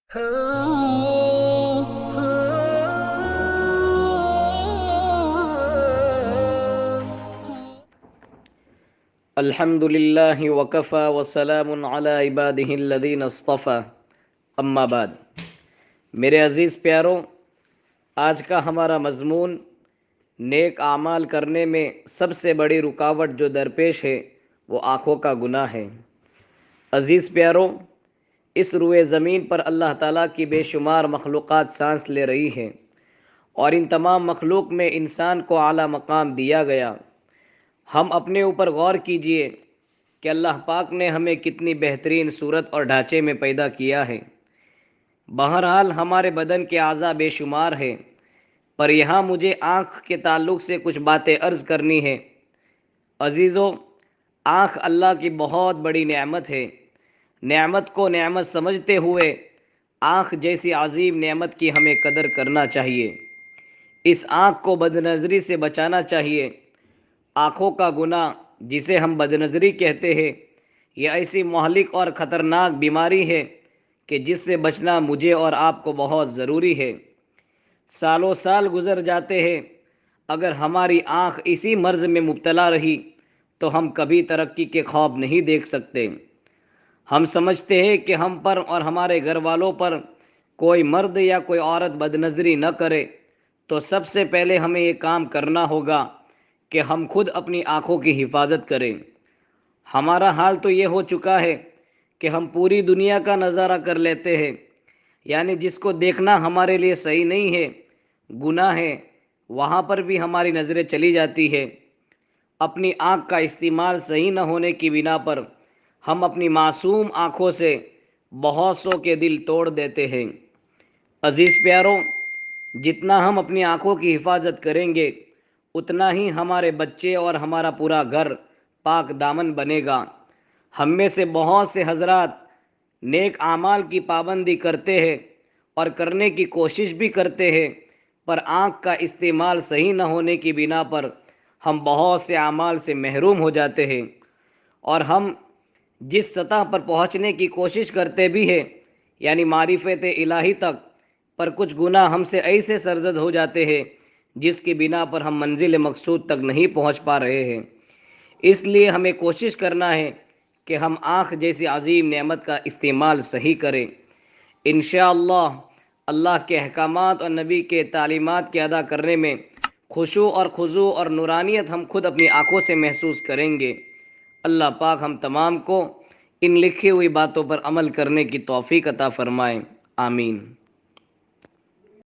الحمد للہ وکفا وسلام علی عبادہ الذین اصطفى اما بعد۔ میرے عزیز پیاروں، آج کا ہمارا مضمون نیک اعمال کرنے میں سب سے بڑی رکاوٹ جو درپیش ہے وہ آنکھوں کا گناہ ہے۔ عزیز پیاروں، اس روئے زمین پر اللہ تعالیٰ کی بے شمار مخلوقات سانس لے رہی ہیں، اور ان تمام مخلوق میں انسان کو اعلیٰ مقام دیا گیا۔ ہم اپنے اوپر غور کیجئے کہ اللہ پاک نے ہمیں کتنی بہترین صورت اور ڈھانچے میں پیدا کیا ہے۔ بہرحال ہمارے بدن کے اعضاء بے شمار ہیں، پر یہاں مجھے آنکھ کے تعلق سے کچھ باتیں عرض کرنی ہے۔ عزیزو، آنکھ اللہ کی بہت بڑی نعمت ہے۔ نعمت کو نعمت سمجھتے ہوئے آنکھ جیسی عظیم نعمت کی ہمیں قدر کرنا چاہیے۔ اس آنکھ کو بدنظری سے بچانا چاہیے۔ آنکھوں کا گناہ، جسے ہم بدنظری کہتے ہیں، یہ ایسی مہلک اور خطرناک بیماری ہے کہ جس سے بچنا مجھے اور آپ کو بہت ضروری ہے۔ سالوں سال گزر جاتے ہیں، اگر ہماری آنکھ اسی مرض میں مبتلا رہی تو ہم کبھی ترقی کے خواب نہیں دیکھ سکتے۔ ہم سمجھتے ہیں کہ ہم پر اور ہمارے گھر والوں پر کوئی مرد یا کوئی عورت بدنظری نہ کرے، تو سب سے پہلے ہمیں یہ کام کرنا ہوگا کہ ہم خود اپنی آنکھوں کی حفاظت کریں۔ ہمارا حال تو یہ ہو چکا ہے کہ ہم پوری دنیا کا نظارہ کر لیتے ہیں، یعنی جس کو دیکھنا ہمارے لیے صحیح نہیں ہے، گناہ ہے، وہاں پر بھی ہماری نظریں چلی جاتی ہے۔ اپنی آنکھ کا استعمال صحیح نہ ہونے کی بنا پر ہم اپنی معصوم آنکھوں سے بہت سو کے دل توڑ دیتے ہیں۔ عزیز پیاروں، جتنا ہم اپنی آنکھوں کی حفاظت کریں گے، اتنا ہی ہمارے بچے اور ہمارا پورا گھر پاک دامن بنے گا۔ ہم میں سے بہت سے حضرات نیک اعمال کی پابندی کرتے ہیں اور کرنے کی کوشش بھی کرتے ہیں، پر آنکھ کا استعمال صحیح نہ ہونے کی بنا پر ہم بہت سے اعمال سے محروم ہو جاتے ہیں، اور ہم جس سطح پر پہنچنے کی کوشش کرتے بھی ہیں، یعنی معرفت الہی تک، پر کچھ گناہ ہم سے ایسے سرزد ہو جاتے ہیں جس کی بنا پر ہم منزل مقصود تک نہیں پہنچ پا رہے ہیں۔ اس لیے ہمیں کوشش کرنا ہے کہ ہم آنکھ جیسی عظیم نعمت کا استعمال صحیح کریں۔ انشاءاللہ اللہ کے احکامات اور نبی کے تعلیمات کے ادا کرنے میں خشوع اور خضوع اور نورانیت ہم خود اپنی آنکھوں سے محسوس کریں گے۔ اللہ پاک ہم تمام کو ان لکھی ہوئی باتوں پر عمل کرنے کی توفیق عطا فرمائے۔ آمین۔